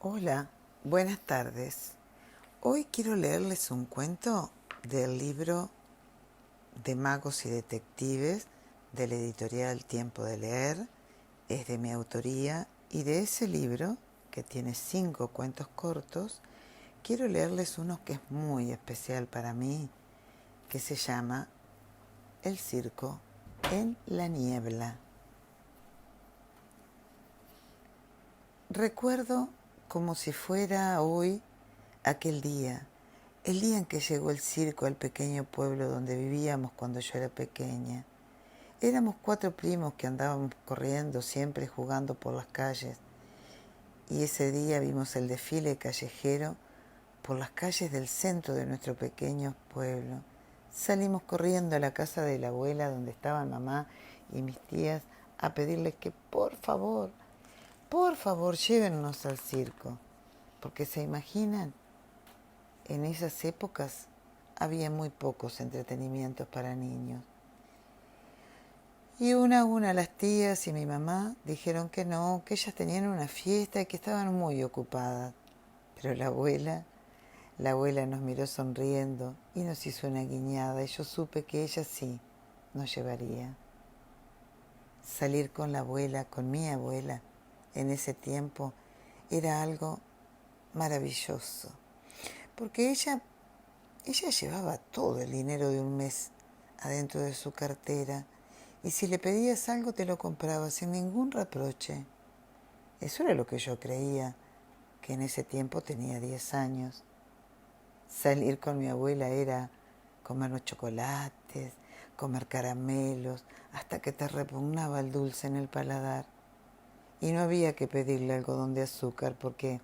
Hola, buenas tardes. Hoy quiero leerles un cuento del libro de Magos y Detectives de la editorial Tiempo de Leer. Es de mi autoría y de ese libro, que tiene 5 cuentos cortos, quiero leerles uno que es muy especial para mí, que se llama El circo en la niebla. Recuerdo como si fuera hoy aquel día, el día en que llegó el circo al pequeño pueblo donde vivíamos cuando yo era pequeña. Éramos 4 primos que andábamos corriendo, siempre jugando por las calles. Y ese día vimos el desfile callejero por las calles del centro de nuestro pequeño pueblo. Salimos corriendo a la casa de la abuela donde estaban mamá y mis tías a pedirles que por favor, llévennos al circo. Porque se imaginan, en esas épocas había muy pocos entretenimientos para niños. Y una a una las tías y mi mamá dijeron que no, que ellas tenían una fiesta y que estaban muy ocupadas. Pero la abuela nos miró sonriendo y nos hizo una guiñada y yo supe que ella sí nos llevaría. Salir con la abuela, con mi abuela, en ese tiempo era algo maravilloso. Porque ella llevaba todo el dinero de un mes adentro de su cartera y si le pedías algo te lo compraba sin ningún reproche. Eso era lo que yo creía, que en ese tiempo tenía 10 años. Salir con mi abuela era comer los chocolates, comer caramelos, hasta que te repugnaba el dulce en el paladar. Y no había que pedirle algodón de azúcar porque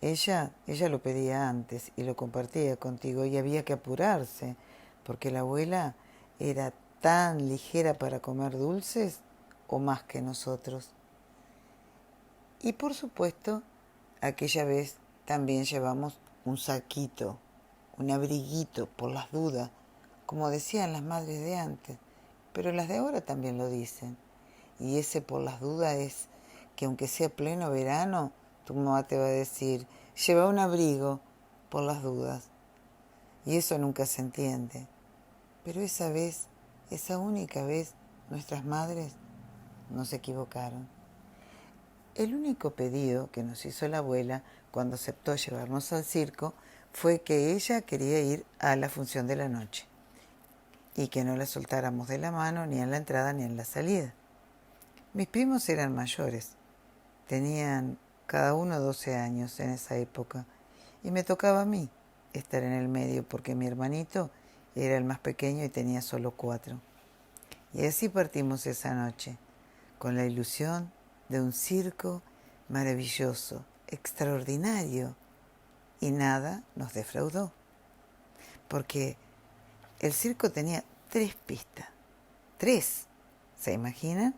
ella lo pedía antes y lo compartía contigo y había que apurarse porque la abuela era tan ligera para comer dulces o más que nosotros. Y por supuesto, aquella vez también llevamos un saquito, un abriguito por las dudas, como decían las madres de antes, pero las de ahora también lo dicen. Y ese por las dudas es que aunque sea pleno verano, tu mamá te va a decir, lleva un abrigo por las dudas. Y eso nunca se entiende. Pero esa vez, esa única vez, nuestras madres no se equivocaron. El único pedido que nos hizo la abuela cuando aceptó llevarnos al circo fue que ella quería ir a la función de la noche y que no la soltáramos de la mano ni en la entrada ni en la salida. Mis primos eran mayores, tenían cada uno 12 años en esa época y me tocaba a mí estar en el medio porque mi hermanito era el más pequeño y tenía solo 4. Y así partimos esa noche, con la ilusión de un circo maravilloso, extraordinario, y nada nos defraudó, porque el circo tenía 3 pistas, 3, ¿se imaginan?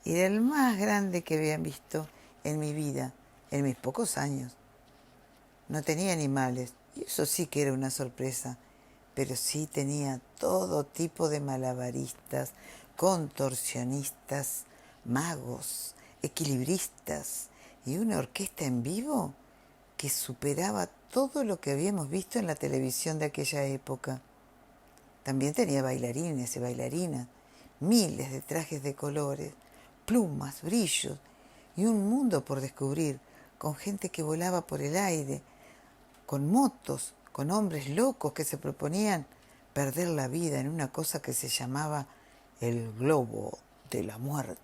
Y era el más grande que habían visto en mi vida, en mis pocos años. No tenía animales, y eso sí que era una sorpresa, pero sí tenía todo tipo de malabaristas, contorsionistas, magos, equilibristas y una orquesta en vivo que superaba todo lo que habíamos visto en la televisión de aquella época. También tenía bailarines y bailarinas, miles de trajes de colores, plumas, brillos y un mundo por descubrir, con gente que volaba por el aire, con motos, con hombres locos que se proponían perder la vida en una cosa que se llamaba el globo de la muerte.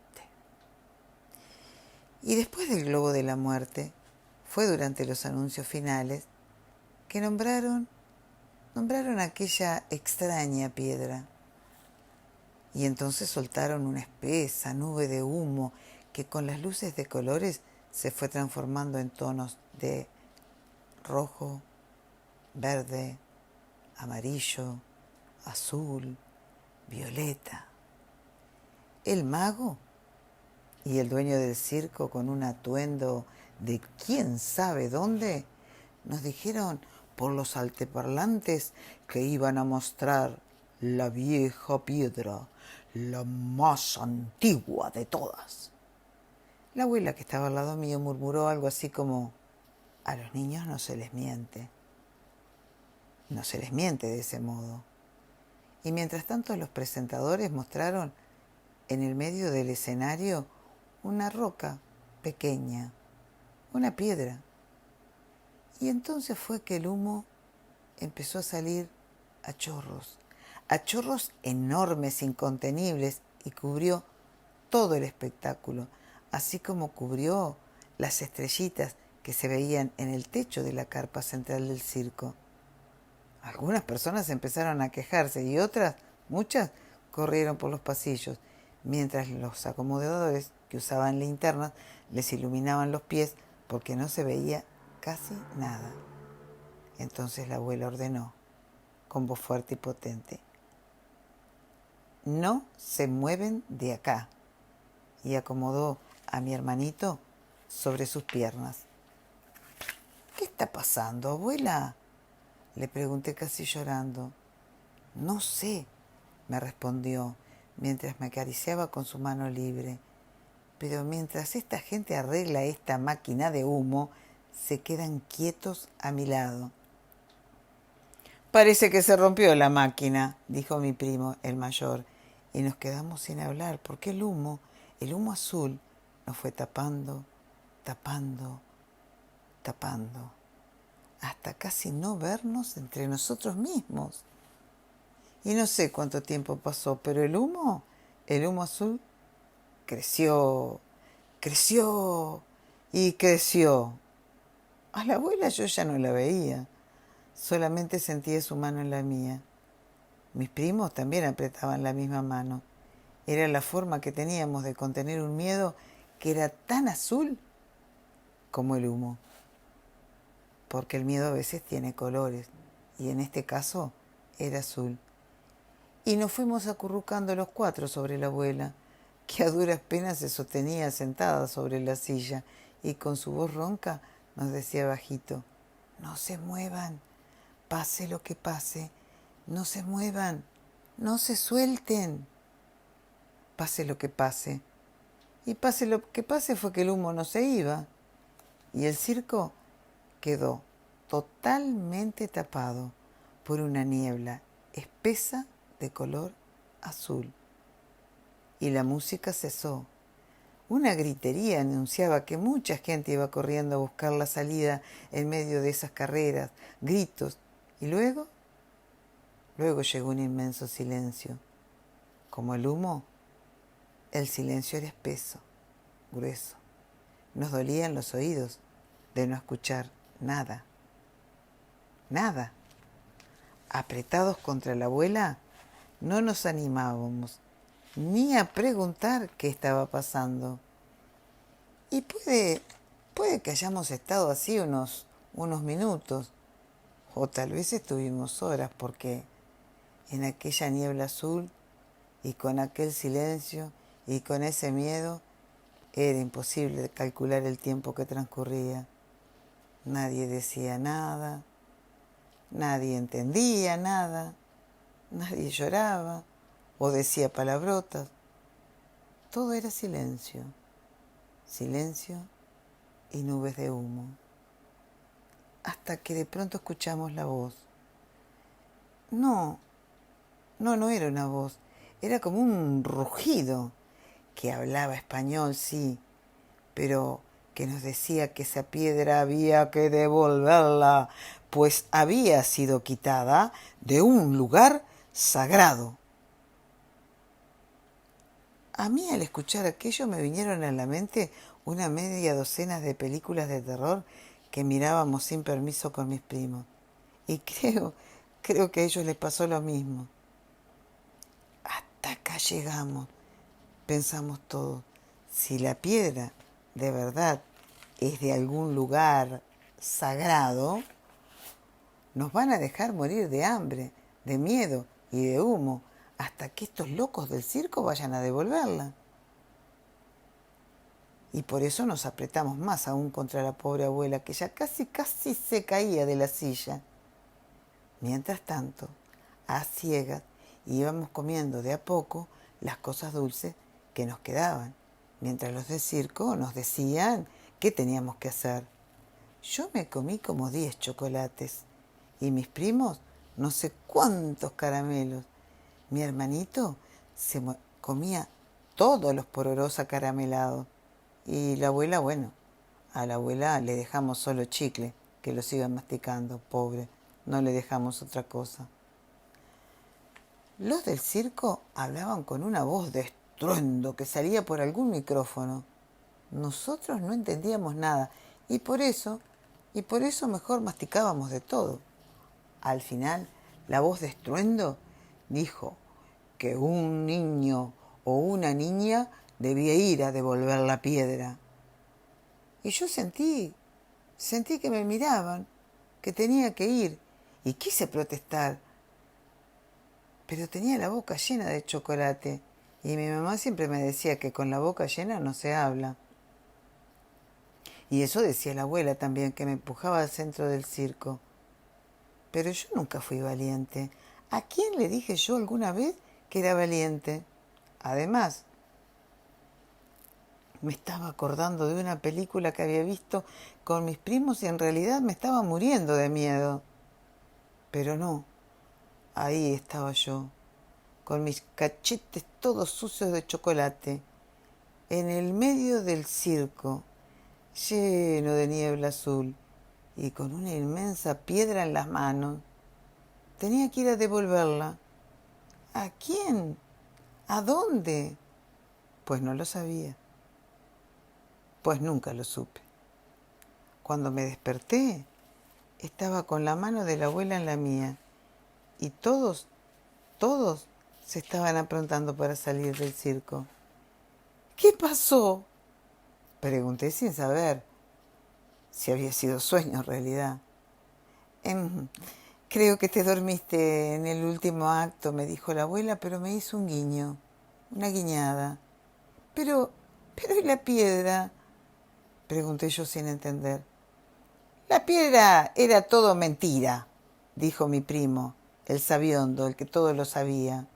Y después del globo de la muerte, fue durante los anuncios finales que nombraron aquella extraña piedra. Y entonces soltaron una espesa nube de humo que con las luces de colores se fue transformando en tonos de rojo, verde, amarillo, azul, violeta. El mago y el dueño del circo, con un atuendo de quién sabe dónde, nos dijeron por los altoparlantes que iban a mostrar la vieja piedra, la más antigua de todas. La abuela que estaba al lado mío murmuró algo así como, A los niños no se les miente. No se les miente de ese modo. Y mientras tanto los presentadores mostraron en el medio del escenario una roca pequeña, una piedra. Y entonces fue que el humo empezó a salir a chorros enormes, incontenibles, y cubrió todo el espectáculo, así como cubrió las estrellitas que se veían en el techo de la carpa central del circo. Algunas personas empezaron a quejarse y otras, muchas, corrieron por los pasillos, mientras los acomodadores que usaban linternas les iluminaban los pies porque no se veía casi nada. Entonces la abuela ordenó, con voz fuerte y potente: no se mueven de acá. Y acomodó a mi hermanito sobre sus piernas. ¿Qué está pasando, abuela?, le pregunté casi llorando. No sé, me respondió, mientras me acariciaba con su mano libre. Pero mientras esta gente arregla esta máquina de humo, se quedan quietos a mi lado. Parece que se rompió la máquina, dijo mi primo, el mayor, y nos quedamos sin hablar, porque el humo azul, nos fue tapando, tapando, tapando, hasta casi no vernos entre nosotros mismos. Y no sé cuánto tiempo pasó, pero el humo azul creció, creció y creció. A la abuela yo ya no la veía, solamente sentía su mano en la mía. Mis primos también apretaban la misma mano. Era la forma que teníamos de contener un miedo que era tan azul como el humo. Porque el miedo a veces tiene colores, y en este caso era azul. Y nos fuimos acurrucando los cuatro sobre la abuela, que a duras penas se sostenía sentada sobre la silla, y con su voz ronca nos decía bajito: no se muevan, pase lo que pase, no se muevan, no se suelten. Pase lo que pase. Y pase lo que pase fue que el humo no se iba, y el circo quedó totalmente tapado por una niebla espesa de color azul. Y la música cesó. Una gritería anunciaba que mucha gente iba corriendo a buscar la salida en medio de esas carreras, gritos, y luego llegó un inmenso silencio. Como el humo, el silencio era espeso, grueso. Nos dolían los oídos de no escuchar nada. Nada. Apretados contra la abuela, no nos animábamos ni a preguntar qué estaba pasando. Y puede que hayamos estado así unos minutos, o tal vez estuvimos horas, porque en aquella niebla azul y con aquel silencio y con ese miedo era imposible calcular el tiempo que transcurría. Nadie decía nada, nadie entendía nada, nadie lloraba o decía palabrotas. Todo era silencio, silencio y nubes de humo. Hasta que de pronto escuchamos la voz. No era una voz, era como un rugido que hablaba español, sí, pero que nos decía que esa piedra había que devolverla, pues había sido quitada de un lugar sagrado. A mí, al escuchar aquello, me vinieron a la mente una media docena de películas de terror que mirábamos sin permiso con mis primos. Y creo que a ellos les pasó lo mismo. Hasta acá llegamos, pensamos todos. Si la piedra de verdad es de algún lugar sagrado, nos van a dejar morir de hambre, de miedo y de humo, hasta que estos locos del circo vayan a devolverla. Y por eso nos apretamos más aún contra la pobre abuela, que ya casi se caía de la silla. Mientras tanto, a ciegas, íbamos comiendo de a poco las cosas dulces que nos quedaban, mientras los del circo nos decían qué teníamos que hacer. Yo me comí como 10 chocolates y mis primos no sé cuántos caramelos. Mi hermanito comía todos los pororós acaramelados. Y la abuela, bueno, a la abuela le dejamos solo chicle, que los iba masticando, pobre. No le dejamos otra cosa. Los del circo hablaban con una voz de estruendo que salía por algún micrófono. Nosotros no entendíamos nada y por eso mejor masticábamos de todo. Al final, la voz de estruendo dijo que un niño o una niña debía ir a devolver la piedra. Y yo sentí que me miraban, que tenía que ir, y quise protestar, pero tenía la boca llena de chocolate, y mi mamá siempre me decía que con la boca llena no se habla. Y eso decía la abuela también, que me empujaba al centro del circo. Pero yo nunca fui valiente. ¿A quién le dije yo alguna vez que era valiente? Además, me estaba acordando de una película que había visto con mis primos y en realidad me estaba muriendo de miedo. Pero no, ahí estaba yo, con mis cachetes todos sucios de chocolate, en el medio del circo, lleno de niebla azul y con una inmensa piedra en las manos. Tenía que ir a devolverla. ¿A quién? ¿A dónde? Pues no lo sabía. Pues nunca lo supe. Cuando me desperté, estaba con la mano de la abuela en la mía y todos se estaban aprontando para salir del circo. ¿Qué pasó? Pregunté sin saber si había sido sueño en realidad. Creo que te dormiste en el último acto, me dijo la abuela, pero me hizo un guiño, una guiñada. Pero ¿y la piedra? Pregunté yo sin entender. La piedra era todo mentira, dijo mi primo, el sabiondo, el que todo lo sabía.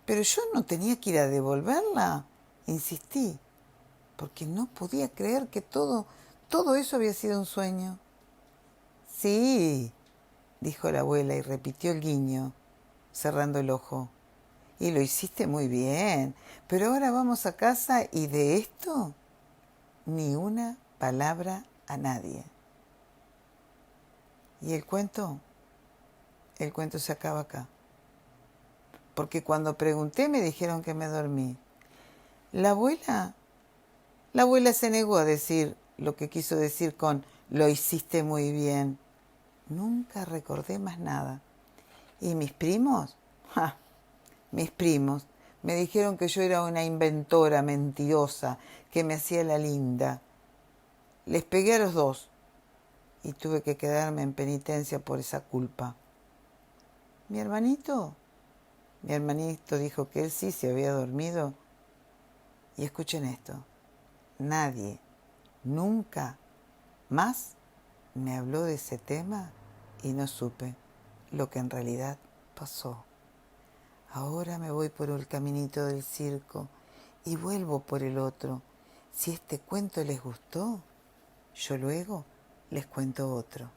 Pero yo no tenía que ir a devolverla, insistí, porque no podía creer que todo eso había sido un sueño. Sí, dijo la abuela y repitió el guiño, cerrando el ojo. Y lo hiciste muy bien, pero ahora vamos a casa y de esto ni una palabra a nadie. Y el cuento se acaba acá. Porque cuando pregunté me dijeron que me dormí. La abuela se negó a decir lo que quiso decir con lo hiciste muy bien. Nunca recordé más nada. ¿Y mis primos? Mis primos me dijeron que yo era una inventora mentirosa, que me hacía la linda. Les pegué a los dos y tuve que quedarme en penitencia por esa culpa. Mi hermanito dijo que él sí se había dormido. Y escuchen esto, nadie, nunca más me habló de ese tema y no supe lo que en realidad pasó. Ahora me voy por el caminito del circo y vuelvo por el otro. Si este cuento les gustó, yo luego les cuento otro.